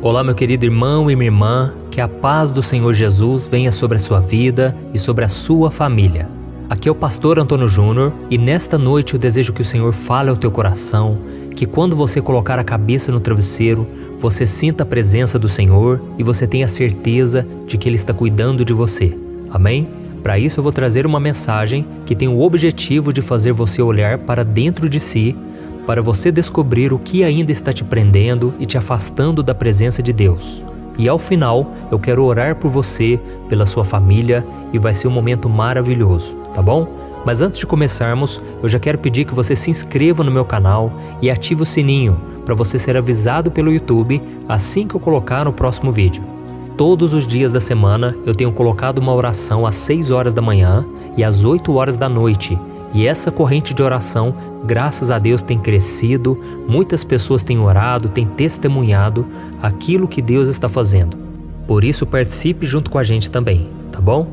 Olá, meu querido irmão e minha irmã, que a paz do Senhor Jesus venha sobre a sua vida e sobre a sua família. Aqui é o pastor Antônio Júnior e nesta noite eu desejo que o Senhor fale ao teu coração, que quando você colocar a cabeça no travesseiro, você sinta a presença do Senhor e você tenha certeza de que Ele está cuidando de você. Amém? Para isso eu vou trazer uma mensagem que tem o objetivo de fazer você olhar para dentro de si, para você descobrir o que ainda está te prendendo e te afastando da presença de Deus. E ao final, eu quero orar por você, pela sua família, e vai ser um momento maravilhoso, tá bom? Mas antes de começarmos, eu já quero pedir que você se inscreva no meu canal e ative o sininho para você ser avisado pelo YouTube assim que eu colocar no próximo vídeo. Todos os dias da semana eu tenho colocado uma oração às 6 horas da manhã e às 8 horas da noite. E essa corrente de oração, graças a Deus, tem crescido, muitas pessoas têm orado, têm testemunhado aquilo que Deus está fazendo. Por isso, participe junto com a gente também, tá bom?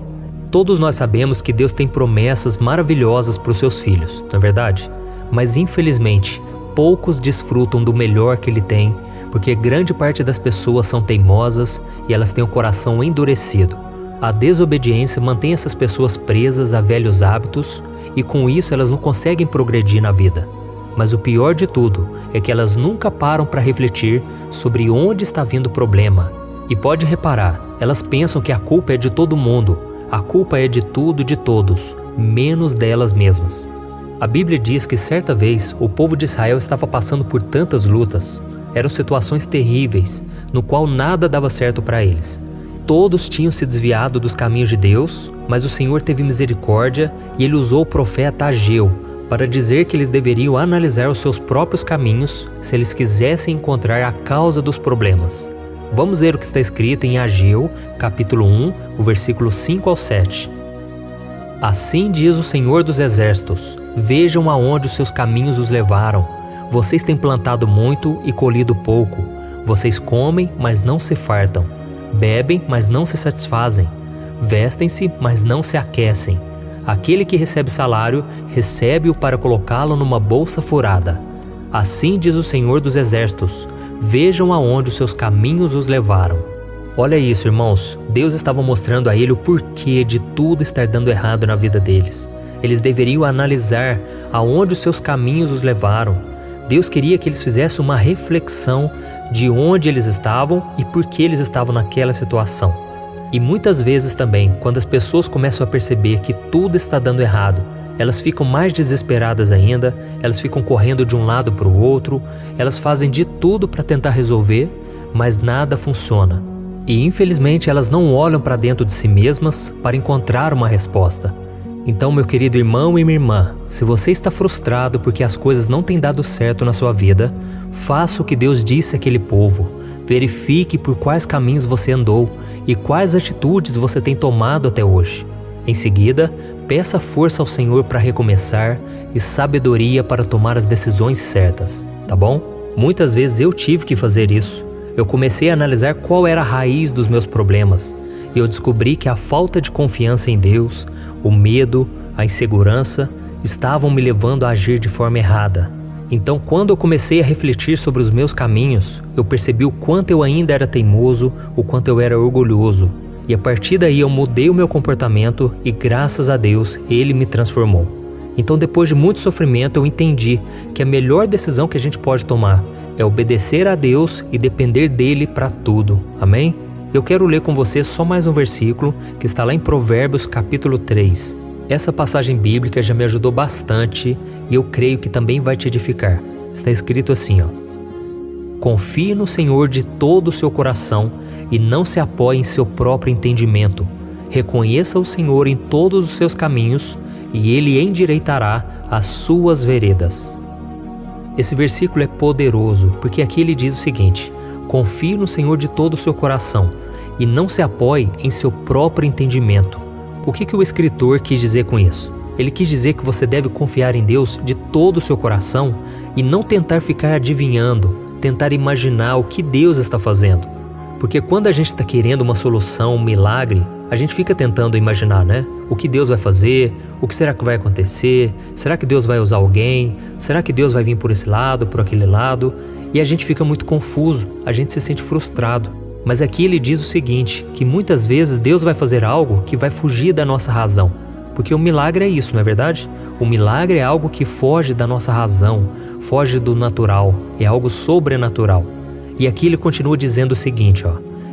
Todos nós sabemos que Deus tem promessas maravilhosas para os seus filhos, não é verdade? Mas infelizmente, poucos desfrutam do melhor que Ele tem, porque grande parte das pessoas são teimosas e elas têm o coração endurecido. A desobediência mantém essas pessoas presas a velhos hábitos e com isso elas não conseguem progredir na vida. Mas o pior de tudo é que elas nunca param para refletir sobre onde está vindo o problema. E pode reparar, elas pensam que a culpa é de todo mundo, a culpa é de tudo e de todos, menos delas mesmas. A Bíblia diz que certa vez o povo de Israel estava passando por tantas lutas, eram situações terríveis, no qual nada dava certo para eles. Todos tinham se desviado dos caminhos de Deus, mas o Senhor teve misericórdia e Ele usou o profeta Ageu para dizer que eles deveriam analisar os seus próprios caminhos se eles quisessem encontrar a causa dos problemas. Vamos ver o que está escrito em Ageu, capítulo 1, o versículo 5 ao 7. Assim diz o Senhor dos Exércitos: vejam aonde os seus caminhos os levaram. Vocês têm plantado muito e colhido pouco. Vocês comem, mas não se fartam. Bebem, mas não se satisfazem. Vestem-se, mas não se aquecem. Aquele que recebe salário, recebe-o para colocá-lo numa bolsa furada. Assim diz o Senhor dos Exércitos: vejam aonde os seus caminhos os levaram. Olha isso, irmãos. Deus estava mostrando a ele o porquê de tudo estar dando errado na vida deles. Eles deveriam analisar aonde os seus caminhos os levaram. Deus queria que eles fizessem uma reflexão de onde eles estavam e por que eles estavam naquela situação. E muitas vezes também, quando as pessoas começam a perceber que tudo está dando errado, elas ficam mais desesperadas ainda, elas ficam correndo de um lado para o outro, elas fazem de tudo para tentar resolver, mas nada funciona. E infelizmente elas não olham para dentro de si mesmas para encontrar uma resposta. Então, meu querido irmão e minha irmã, se você está frustrado porque as coisas não têm dado certo na sua vida, faça o que Deus disse àquele povo. Verifique por quais caminhos você andou e quais atitudes você tem tomado até hoje. Em seguida, peça força ao Senhor para recomeçar e sabedoria para tomar as decisões certas, tá bom? Muitas vezes eu tive que fazer isso. Eu comecei a analisar qual era a raiz dos meus problemas. E eu descobri que a falta de confiança em Deus, o medo, a insegurança, estavam me levando a agir de forma errada. Então, quando eu comecei a refletir sobre os meus caminhos, eu percebi o quanto eu ainda era teimoso, o quanto eu era orgulhoso. E a partir daí eu mudei o meu comportamento e, graças a Deus, Ele me transformou. Então, depois de muito sofrimento, eu entendi que a melhor decisão que a gente pode tomar é obedecer a Deus e depender dEle para tudo. Amém? Eu quero ler com você só mais um versículo que está lá em Provérbios capítulo 3. Essa passagem bíblica já me ajudou bastante e eu creio que também vai te edificar. Está escrito assim, confie no Senhor de todo o seu coração e não se apoie em seu próprio entendimento. Reconheça o Senhor em todos os seus caminhos e Ele endireitará as suas veredas. Esse versículo é poderoso porque aqui ele diz o seguinte: confie no Senhor de todo o seu coração e não se apoie em seu próprio entendimento. O que o escritor quis dizer com isso? Ele quis dizer que você deve confiar em Deus de todo o seu coração e não tentar ficar adivinhando, tentar imaginar o que Deus está fazendo. Porque quando a gente está querendo uma solução, um milagre, a gente fica tentando imaginar, né? O que Deus vai fazer, o que será que vai acontecer, será que Deus vai usar alguém, será que Deus vai vir por esse lado, por aquele lado? e a gente fica muito confuso, a gente se sente frustrado. Mas aqui ele diz o seguinte, que muitas vezes Deus vai fazer algo que vai fugir da nossa razão. Porque o milagre é isso, não é verdade? O milagre é algo que foge da nossa razão, foge do natural, é algo sobrenatural. E aqui ele continua dizendo o seguinte,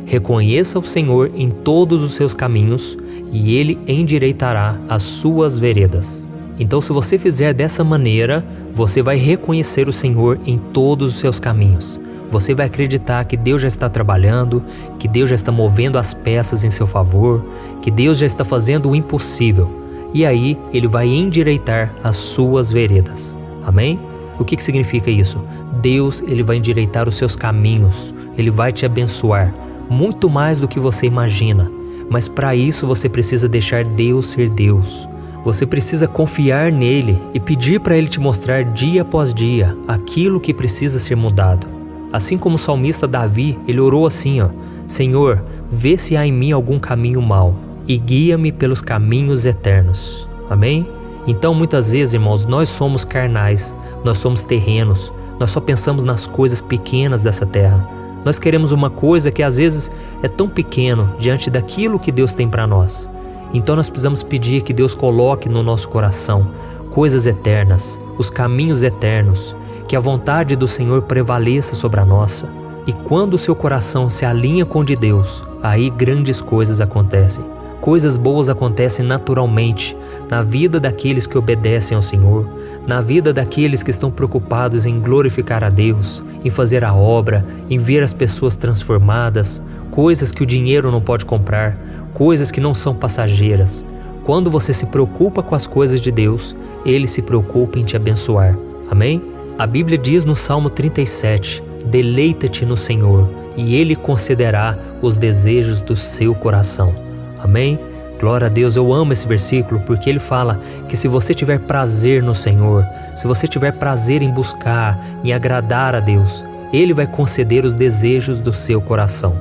reconheça o Senhor em todos os seus caminhos e Ele endireitará as suas veredas. Então, se você fizer dessa maneira, você vai reconhecer o Senhor em todos os seus caminhos. Você vai acreditar que Deus já está trabalhando, que Deus já está movendo as peças em seu favor, que Deus já está fazendo o impossível. E aí, Ele vai endireitar as suas veredas. Amém? O que significa isso? Deus, Ele vai endireitar os seus caminhos. Ele vai te abençoar, muito mais do que você imagina. Mas para isso você precisa deixar Deus ser Deus. Você precisa confiar nele e pedir para Ele te mostrar dia após dia aquilo que precisa ser mudado. Assim como o salmista Davi, ele orou assim, Senhor, vê se há em mim algum caminho mau e guia-me pelos caminhos eternos. Amém? Então muitas vezes, irmãos, nós somos carnais, nós somos terrenos, nós só pensamos nas coisas pequenas dessa terra. Nós queremos uma coisa que às vezes é tão pequeno diante daquilo que Deus tem para nós. Então nós precisamos pedir que Deus coloque no nosso coração coisas eternas, os caminhos eternos, que a vontade do Senhor prevaleça sobre a nossa. E quando o seu coração se alinha com o de Deus, aí grandes coisas acontecem. Coisas boas acontecem naturalmente na vida daqueles que obedecem ao Senhor, na vida daqueles que estão preocupados em glorificar a Deus, em fazer a obra, em ver as pessoas transformadas, coisas que o dinheiro não pode comprar, coisas que não são passageiras. Quando você se preocupa com as coisas de Deus, Ele se preocupa em te abençoar. Amém? A Bíblia diz no Salmo 37, deleita-te no Senhor, e Ele concederá os desejos do seu coração. Amém? Glória a Deus, eu amo esse versículo porque ele fala que se você tiver prazer no Senhor, se você tiver prazer em buscar, em agradar a Deus, Ele vai conceder os desejos do seu coração.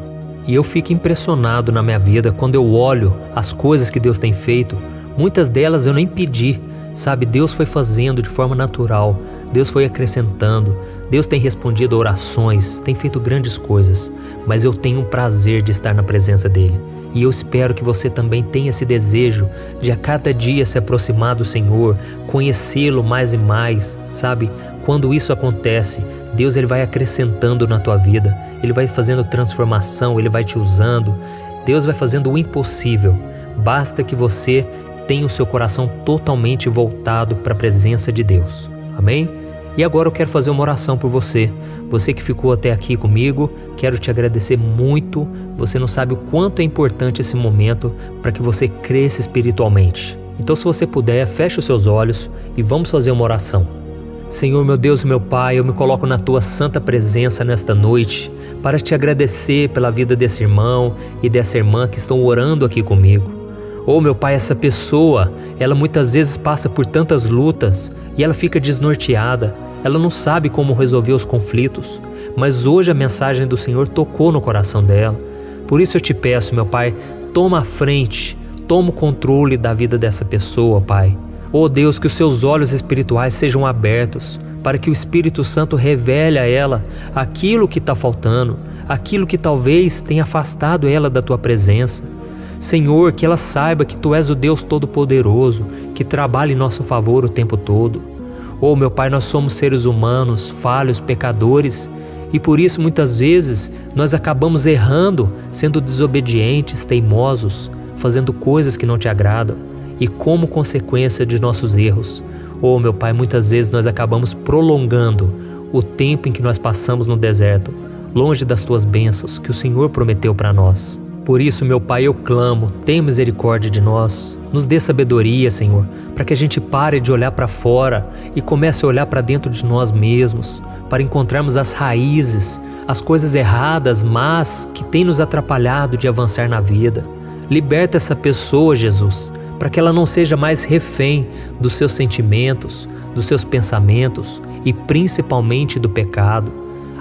E eu fico impressionado na minha vida quando eu olho as coisas que Deus tem feito. Muitas delas eu nem pedi, sabe? Deus foi fazendo de forma natural, Deus foi acrescentando, Deus tem respondido a orações, tem feito grandes coisas, mas eu tenho um prazer de estar na presença dEle. E eu espero que você também tenha esse desejo de a cada dia se aproximar do Senhor, conhecê-lo mais e mais, sabe? Quando isso acontece, Deus ele vai acrescentando na tua vida, Ele vai fazendo transformação, Ele vai te usando, Deus vai fazendo o impossível. Basta que você tenha o seu coração totalmente voltado para a presença de Deus. Amém? E agora eu quero fazer uma oração por você. Você que ficou até aqui comigo, quero te agradecer muito. Você não sabe o quanto é importante esse momento para que você cresça espiritualmente. Então, se você puder, feche os seus olhos e vamos fazer uma oração. Senhor, meu Deus e meu Pai, eu me coloco na Tua santa presença nesta noite para te agradecer pela vida desse irmão e dessa irmã que estão orando aqui comigo. Oh, meu Pai, essa pessoa, ela muitas vezes passa por tantas lutas e ela fica desnorteada. Ela não sabe como resolver os conflitos, mas hoje a mensagem do Senhor tocou no coração dela. Por isso eu te peço, meu Pai, toma a frente, toma o controle da vida dessa pessoa, Pai. Oh Deus, que os seus olhos espirituais sejam abertos para que o Espírito Santo revele a ela aquilo que está faltando, aquilo que talvez tenha afastado ela da Tua presença. Senhor, que ela saiba que Tu és o Deus Todo-Poderoso, que trabalha em nosso favor o tempo todo. Oh, meu Pai, nós somos seres humanos, falhos, pecadores, e por isso muitas vezes nós acabamos errando, sendo desobedientes, teimosos, fazendo coisas que não Te agradam, e como consequência de nossos erros, oh, meu Pai, muitas vezes nós acabamos prolongando o tempo em que nós passamos no deserto, longe das Tuas bênçãos que o Senhor prometeu para nós. Por isso, meu Pai, eu clamo, tenha misericórdia de nós, nos dê sabedoria, Senhor, para que a gente pare de olhar para fora e comece a olhar para dentro de nós mesmos, para encontrarmos as raízes, as coisas erradas, mas que têm nos atrapalhado de avançar na vida. Liberta essa pessoa, Jesus, para que ela não seja mais refém dos seus sentimentos, dos seus pensamentos e principalmente do pecado.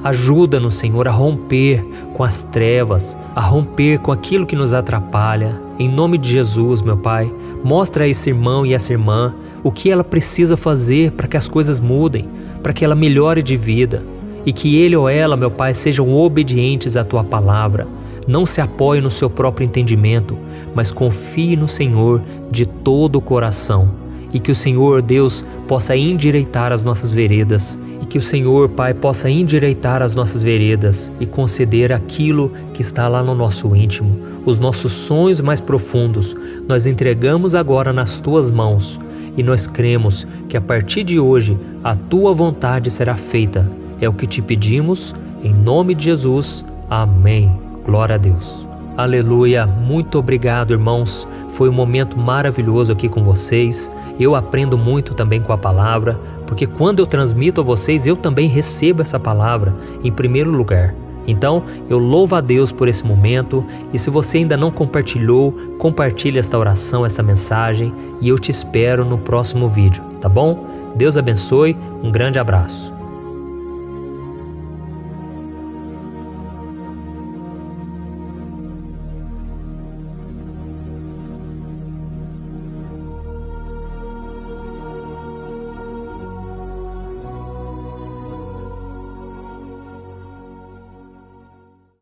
Ajuda-nos, Senhor, a romper com as trevas, a romper com aquilo que nos atrapalha. Em nome de Jesus, meu Pai, mostra a esse irmão e essa irmã o que ela precisa fazer para que as coisas mudem, para que ela melhore de vida. e que ele ou ela, meu Pai, sejam obedientes à Tua palavra. Não se apoie no seu próprio entendimento, mas confie no Senhor de todo o coração. E que o Senhor, Deus, possa endireitar as nossas veredas. E que o Senhor, Pai, possa endireitar as nossas veredas e conceder aquilo que está lá no nosso íntimo. Os nossos sonhos mais profundos, nós entregamos agora nas Tuas mãos. E nós cremos que a partir de hoje, a Tua vontade será feita. É o que te pedimos, em nome de Jesus. Amém. Glória a Deus. Aleluia. Muito obrigado, irmãos. Foi um momento maravilhoso aqui com vocês. Eu aprendo muito também com a palavra, porque quando eu transmito a vocês, eu também recebo essa palavra em primeiro lugar. Então, eu louvo a Deus por esse momento, e se você ainda não compartilhou, compartilhe esta oração, esta mensagem, e eu te espero no próximo vídeo, tá bom? Deus abençoe, um grande abraço.